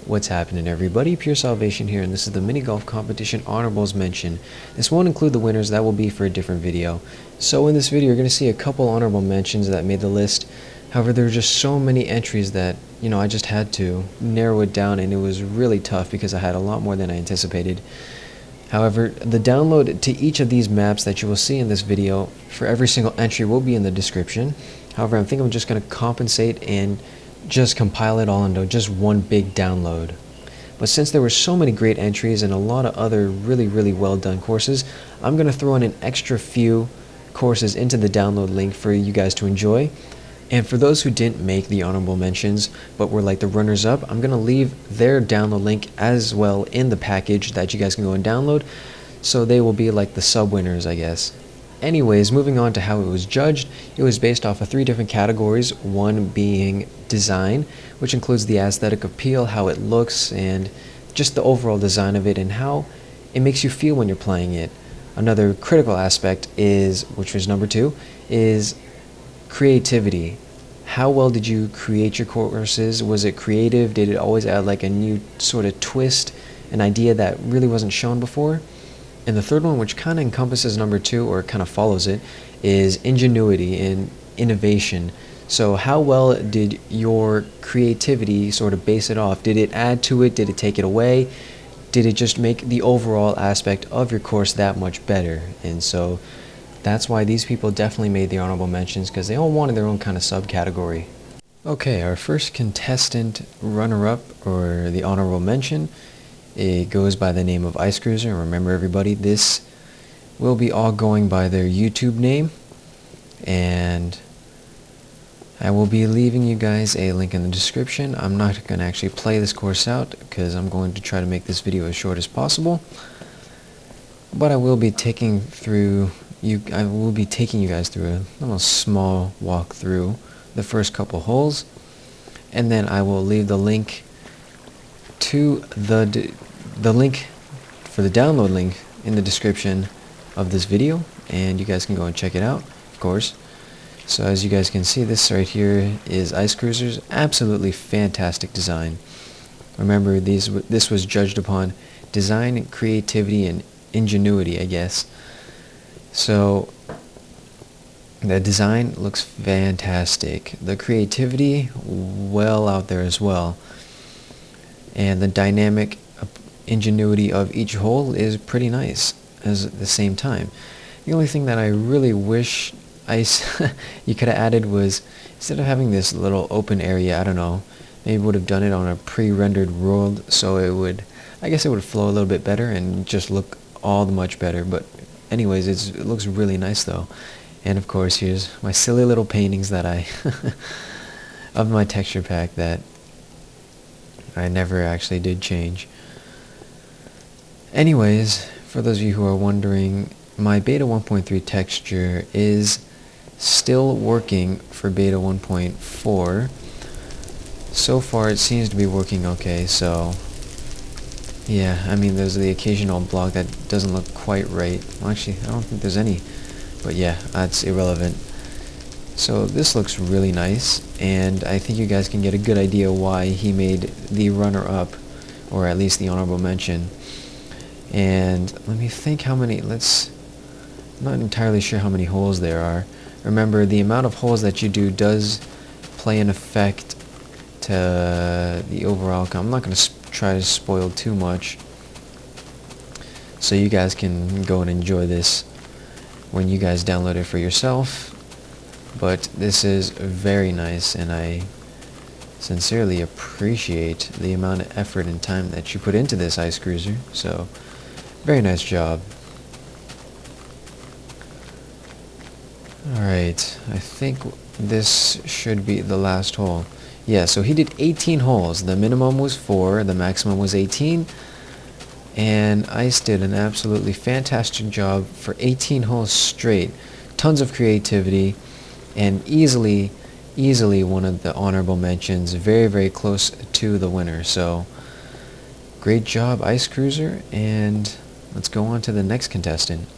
What's happening, everybody? PureSalvation here, and this is the Minigolf competition honorables mention. This won't include the winners, that will be for a different video. So in this video you're going to see a couple honorable mentions that made the list. However, there were just so many entries that, I just had to narrow it down, and it was really tough because I had a lot more than I anticipated. However, the download to each of these maps that you will see in this video for every single entry will be in the description. However, I think I'm just going to compensate and just compile it all into just one big download. But since there were so many great entries and a lot of other really well done courses, I'm going to throw in an extra few courses into the download link for you guys to enjoy. And for those who didn't make the honorable mentions but were like the runners up, I'm going to leave their download link as well in the package that you guys can go and download, so they will be like the sub winners, I guess. Anyways, moving on to how it was judged, it was based off of 3 different categories, one being design, which includes the aesthetic appeal, how it looks, and just the overall design of it and how it makes you feel when you're playing it. Another critical aspect is, which was number 2, is creativity. How well did you create your courses? Was it creative? Did it always add like a new sort of twist, an idea that really wasn't shown before? And the third one, which kind of encompasses number 2 or kind of follows it, is ingenuity and innovation. So how well did your creativity sort of base it off? Did it add to it? Did it take it away? Did it just make the overall aspect of your course that much better? And so that's why these people definitely made the honorable mentions, because they all wanted their own kind of subcategory. Okay, our first contestant runner-up, or the honorable mention, it goes by the name of Ice Cruiser. And remember, everybody, this will be all going by their YouTube name, and I will be leaving you guys a link in the description. I'm not going to actually play this course out because I'm going to try to make this video as short as possible, but I will be taking you guys through a little small walk through the first couple holes, and then I will leave the link to the link for the download link in the description of this video, and you guys can go and check it out, of course. So as you guys can see, this right here is Ice Cruiser's absolutely fantastic design. Remember, this was judged upon design, creativity, and ingenuity, I guess. So the design looks fantastic. The creativity, well out there as well. And the dynamic ingenuity of each hole is pretty nice at the same time. The only thing that I really wish you could have added was, instead of having this little open area, I don't know, maybe would have done it on a pre-rendered world, so I guess it would flow a little bit better and just look all the much better. But anyways, it looks really nice though. And of course, here's my silly little paintings that of my texture pack that I never actually did change. Anyways, for those of you who are wondering, my beta 1.3 texture is still working for beta 1.4. So far it seems to be working okay, so yeah, I mean, there's the occasional block that doesn't look quite right. Well, actually, I don't think there's any, but yeah, that's irrelevant. So this looks really nice, and I think you guys can get a good idea why he made the runner-up, or at least the honorable mention. And let me think how many, I'm not entirely sure how many holes there are. Remember, the amount of holes that you do does play an effect to the overall outcome. I'm not going to try to spoil too much, so you guys can go and enjoy this when you guys download it for yourself. But this is very nice, and I sincerely appreciate the amount of effort and time that you put into this, Ice Cruiser. So, very nice job. Alright, I think this should be the last hole. Yeah, so he did 18 holes. The minimum was 4, the maximum was 18. And Ice did an absolutely fantastic job for 18 holes straight. Tons of creativity, and easily one of the honorable mentions, very close to the winner. So great job, Ice Cruiser, and let's go on to the next contestant.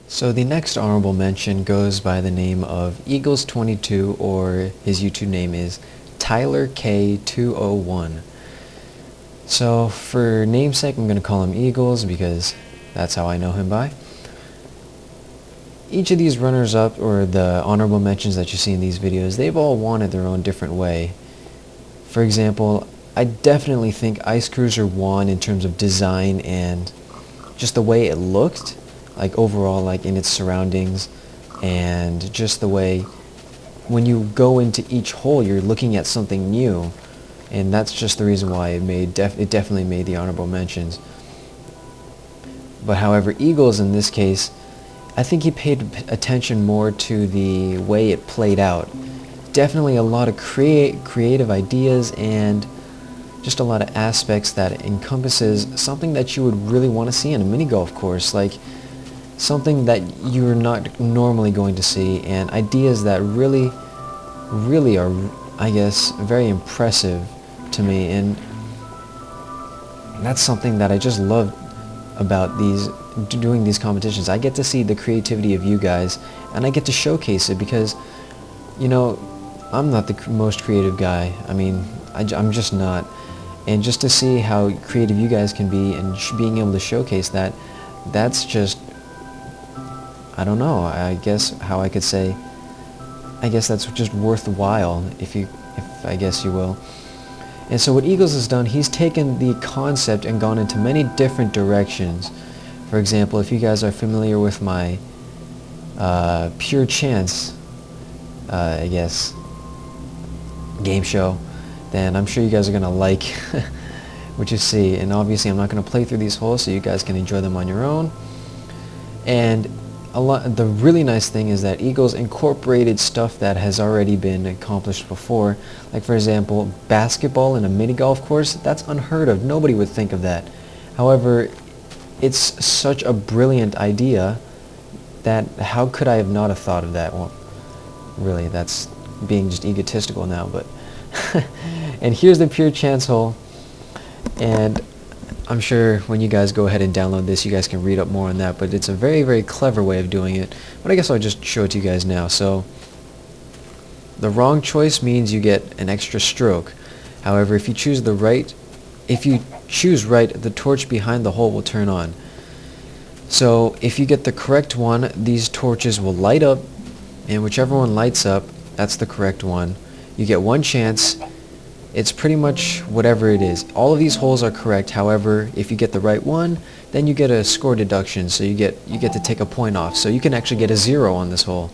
So the next honorable mention goes by the name of Eagles22, or his YouTube name is Tyler K201. So for namesake, I'm going to call him Eagles because that's how I know him by. Each of these runners-up, or the honorable mentions that you see in these videos, they've all won it their own different way. For example, I definitely think Ice Cruiser won in terms of design and just the way it looked, like overall, like in its surroundings, and just the way when you go into each hole you're looking at something new, and that's just the reason why it definitely made the honorable mentions. But however, Eagles in this case, I think he paid attention more to the way it played out. Definitely a lot of creative ideas and just a lot of aspects that encompasses something that you would really want to see in a mini golf course, like something that you're not normally going to see, and ideas that really are, I guess, very impressive to me. And that's something that I just love about doing these competitions. I get to see the creativity of you guys, and I get to showcase it because, you know, I'm not the most creative guy. I mean, I'm just not. And just to see how creative you guys can be and being able to showcase that, that's just, I don't know, I guess how I could say, I guess that's just worthwhile, if I guess you will. And so what Eagles has done, he's taken the concept and gone into many different directions. For example, if you guys are familiar with my Pure Chance, I guess, game show, then I'm sure you guys are going to like what you see. And obviously I'm not going to play through these holes so you guys can enjoy them on your own. And the really nice thing is that Eagles incorporated stuff that has already been accomplished before. Like for example, basketball in a mini golf course, that's unheard of. Nobody would think of that. However, it's such a brilliant idea that how could I have not have thought of that? Well, really, that's being just egotistical now, but and here's the Pure Chance hole, and I'm sure when you guys go ahead and download this, you guys can read up more on that, but it's a very, very clever way of doing it. But I guess I'll just show it to you guys now. So the wrong choice means you get an extra stroke. However, if you choose right, the torch behind the hole will turn on. So if you get the correct one, these torches will light up, and whichever one lights up, that's the correct one. You get one chance. It's pretty much whatever it is. All of these holes are correct. However, if you get the right one, then you get a score deduction. So you get to take a point off. So you can actually get a 0 on this hole.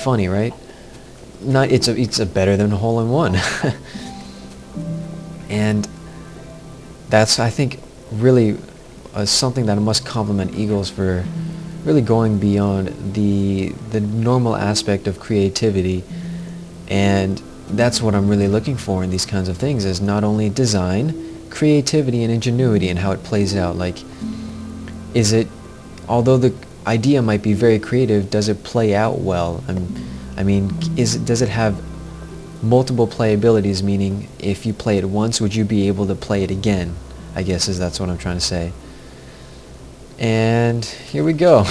Funny, right? It's a better than a hole in one. And that's, I think, really something that I must compliment Eagles for, really going beyond the normal aspect of creativity. And that's what I'm really looking for in these kinds of things, is not only design, creativity and ingenuity and how it plays out. Like, although the idea might be very creative, does it play out well? I mean, does it have multiple playabilities, meaning if you play it once, would you be able to play it again? I guess that's what I'm trying to say. And here we go.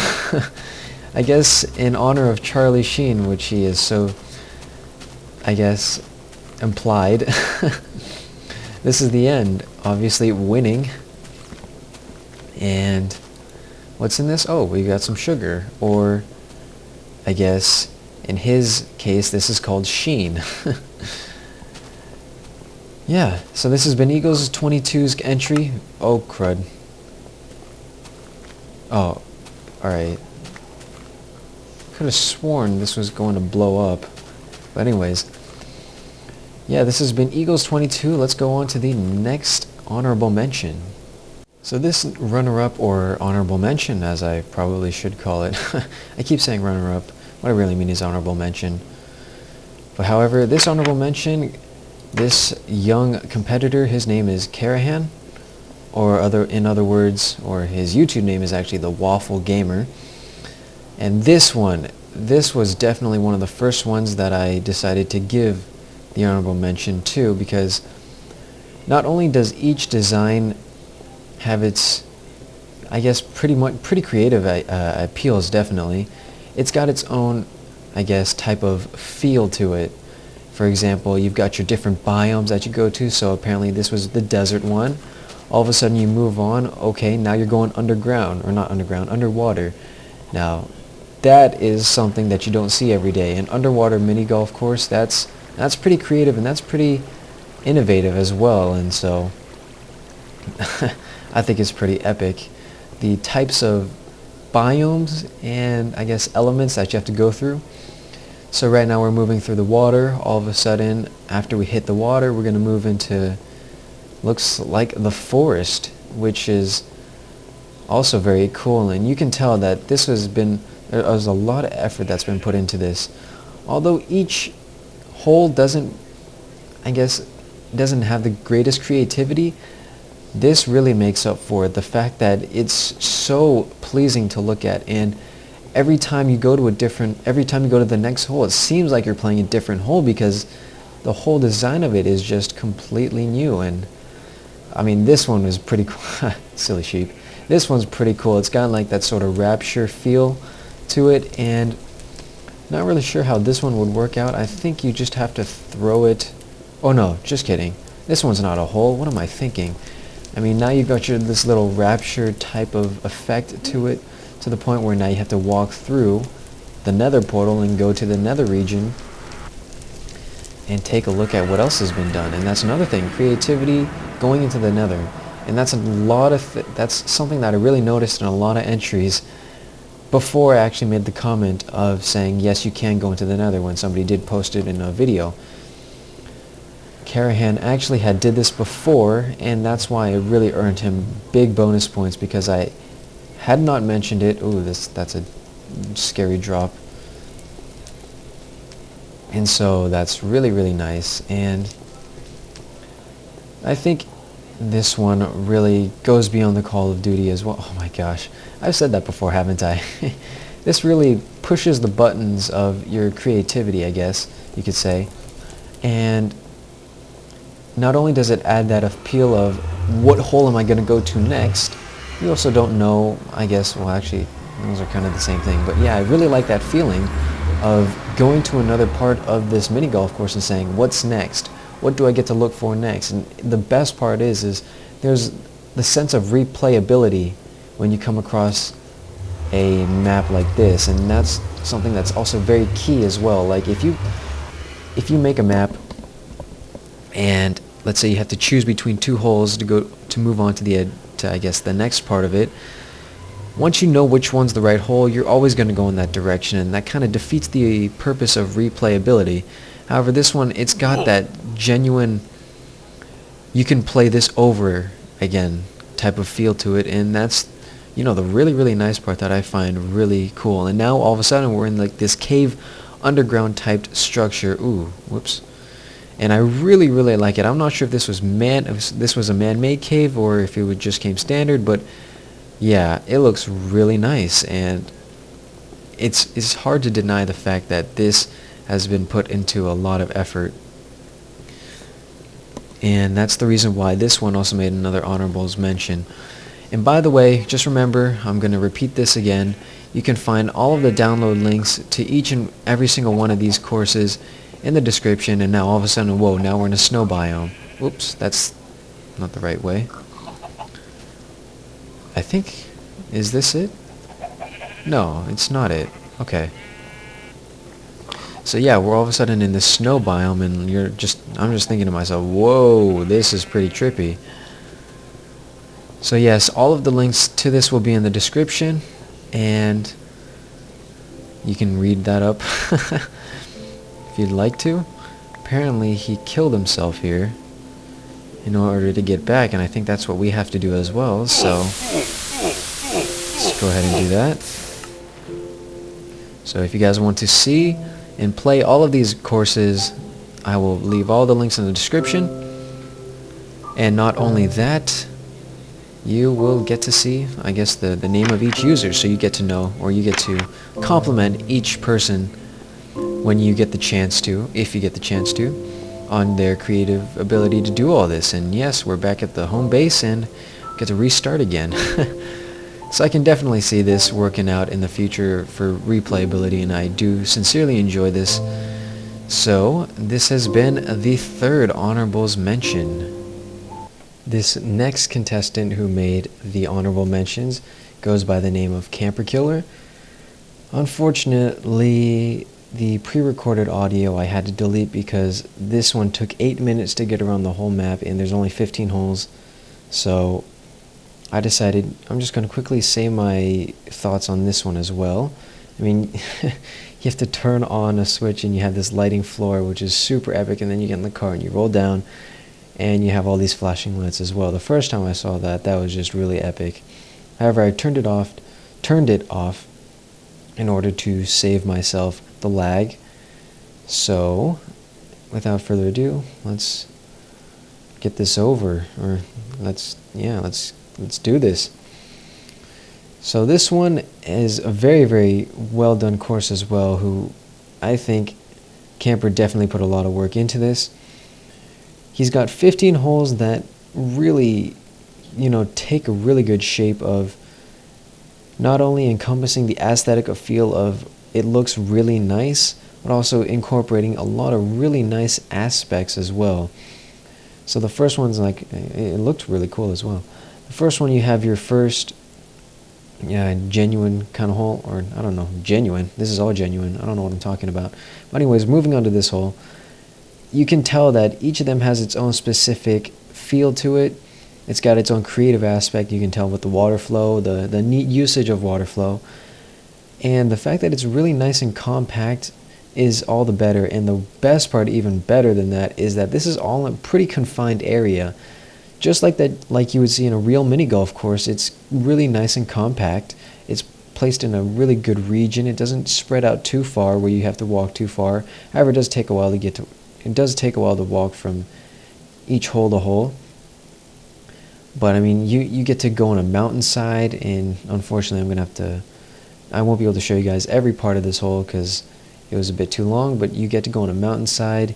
I guess in honor of Charlie Sheen, which he is so, I guess, implied, this is the end. Obviously winning. And what's in this? Oh, we got some sugar. Or, I guess, in his case, this is called Sheen. Yeah, so this has been Eagles 22's entry. Oh, crud. Oh, alright. Could have sworn this was going to blow up. But anyways, yeah, this has been Eagles 22. Let's go on to the next honorable mention. So this runner-up, or honorable mention, as I probably should call it. I keep saying runner-up. What I really mean is honorable mention. But however, this honorable mention, this young competitor, his name is Karahan, or in other words, or his YouTube name is actually the Waffle Gamer. And this was definitely one of the first ones that I decided to give the honorable mention to, because not only does each design have its, I guess, pretty creative appeals, definitely, it's got its own, I guess, type of feel to it. For example, you've got your different biomes that you go to, so apparently this was the desert one, all of a sudden you move on, okay, now you're going underground, or not underground, underwater. Now, that is something that you don't see every day. An underwater mini golf course, that's pretty creative, and that's pretty innovative as well, and so I think it's pretty epic. The types of biomes and I guess elements that you have to go through. So right now we're moving through the water. All of a sudden, after we hit the water, we're going to move into, looks like the forest, which is also very cool. And you can tell that this there's a lot of effort that's been put into this. Although each hole doesn't have the greatest creativity, this really makes up for it. The fact that it's so pleasing to look at, and every time you go to the next hole, it seems like you're playing a different hole, because the whole design of it is just completely new. And I mean, this one was pretty cool. Silly sheep. This one's pretty cool. It's got like that sort of rapture feel to it, and not really sure how this one would work out. I think you just have to throw it. Oh no, just kidding. This one's not a hole. What am I thinking? I mean, now you've got this little rapture type of effect to it, to the point where now you have to walk through the nether portal and go to the nether region and take a look at what else has been done. And that's another thing, creativity going into the nether. And that's that's something that I really noticed in a lot of entries before I actually made the comment of saying, yes, you can go into the nether, when somebody did post it in a video. Carahan actually did this before, and that's why it really earned him big bonus points, because I had not mentioned it. Ooh, that's a scary drop. And so that's really, really nice. And I think this one really goes beyond the Call of Duty as well. Oh my gosh, I've said that before, haven't I? This really pushes the buttons of your creativity, I guess you could say. And not only does it add that appeal of what hole am I going to go to next, you also don't know, I guess, well actually, those are kind of the same thing. But yeah, I really like that feeling of going to another part of this mini golf course and saying, what's next? What do I get to look for next? And the best part is there's the sense of replayability when you come across a map like this, and that's something that's also very key as well. Like if you make a map, and let's say you have to choose between two holes to move on to I guess the next part of it. Once you know which one's the right hole, you're always going to go in that direction, and that kind of defeats the purpose of replayability. However, this one, it's got that genuine, you can play this over again type of feel to it, and that's, you know, the really, really nice part that I find really cool. And now all of a sudden we're in like this cave underground typed structure. Ooh, whoops. And I really, really like it. I'm not sure if this was a man-made cave or if it just came standard, but yeah, it looks really nice, and it's hard to deny the fact that this has been put into a lot of effort. And that's the reason why this one also made another honorables mention. And by the way, just remember, I'm going to repeat this again, you can find all of the download links to each and every single one of these courses in the description. And now all of a sudden, whoa, now we're in a snow biome. Whoops, that's not the right way. I think, is this it? No, it's not it. Okay. So yeah, we're all of a sudden in this snow biome, and I'm just thinking to myself, whoa, this is pretty trippy. So yes, all of the links to this will be in the description, and you can read that up if you'd like to. Apparently he killed himself here in order to get back, and I think that's what we have to do as well, so let's go ahead and do that. So if you guys want to see and play all of these courses, I will leave all the links in the description. And not only that, you will get to see, I guess, the name of each user, so you get to know, or you get to compliment each person when you get the chance to, if you get the chance to, on their creative ability to do all this. And yes, we're back at the home base and get to restart again. So I can definitely see this working out in the future for replayability, and I do sincerely enjoy this. So this has been the third honorables mention. This next contestant who made the honorable mentions goes by the name of Camper Killer. Unfortunately, the pre-recorded audio I had to delete because this one took 8 minutes to get around the whole map and there's only 15 holes. So I decided I'm just going to quickly say my thoughts on this one as well. I mean, you have to turn on a switch and you have this lighting floor, which is super epic, and then you get in the car and you roll down and you have all these flashing lights as well. The first time I saw that was just really epic. However, I turned it off in order to save myself the lag. So, without further ado, let's get this over, or let's do this. So this one is a very, very well done course as well, who I think Camper definitely put a lot of work into this. He's got 15 holes that really, take a really good shape of not only encompassing the aesthetic of feel of it looks really nice, but also incorporating a lot of really nice aspects as well. So the first one's like, it looked really cool as well. The first one, you have your first genuine kind of hole, or I don't know, genuine. This is all genuine. I don't know what I'm talking about. But anyways, moving on to this hole, you can tell that each of them has its own specific feel to it. It's got its own creative aspect. You can tell with the water flow, the neat usage of water flow. And the fact that it's really nice and compact is all the better. And the best part, even better than that, is that this is all in a pretty confined area. Just like that, like you would see in a real mini golf course, it's really nice and compact. It's placed in a really good region. It doesn't spread out too far where you have to walk too far. However, it does take a while to walk from each hole to hole. But I mean, you get to go on a mountainside, and unfortunately I won't be able to show you guys every part of this hole because it was a bit too long, but you get to go on a mountainside,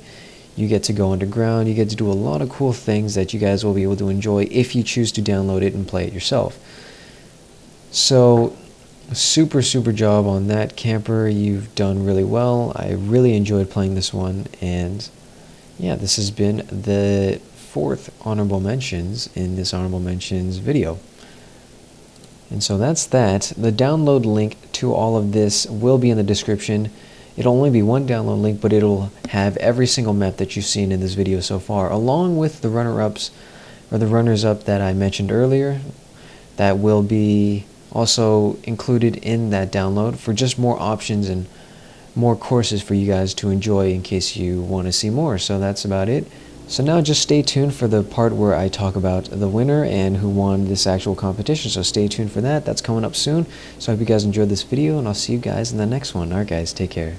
you get to go underground, you get to do a lot of cool things that you guys will be able to enjoy if you choose to download it and play it yourself. So, super job on that, Camper. You've done really well. I really enjoyed playing this one, and yeah, this has been the 4th honorable mentions in this honorable mentions video. And so that's that. The download link to all of this will be in the description. It'll only be one download link, but it'll have every single map that you've seen in this video so far, along with the runner-ups or the runners-up that I mentioned earlier. That will be also included in that download for just more options and more courses for you guys to enjoy in case you want to see more. So that's about it. So now just stay tuned for the part where I talk about the winner and who won this actual competition. So stay tuned for that. That's coming up soon. So I hope you guys enjoyed this video, and I'll see you guys in the next one. Alright guys, take care.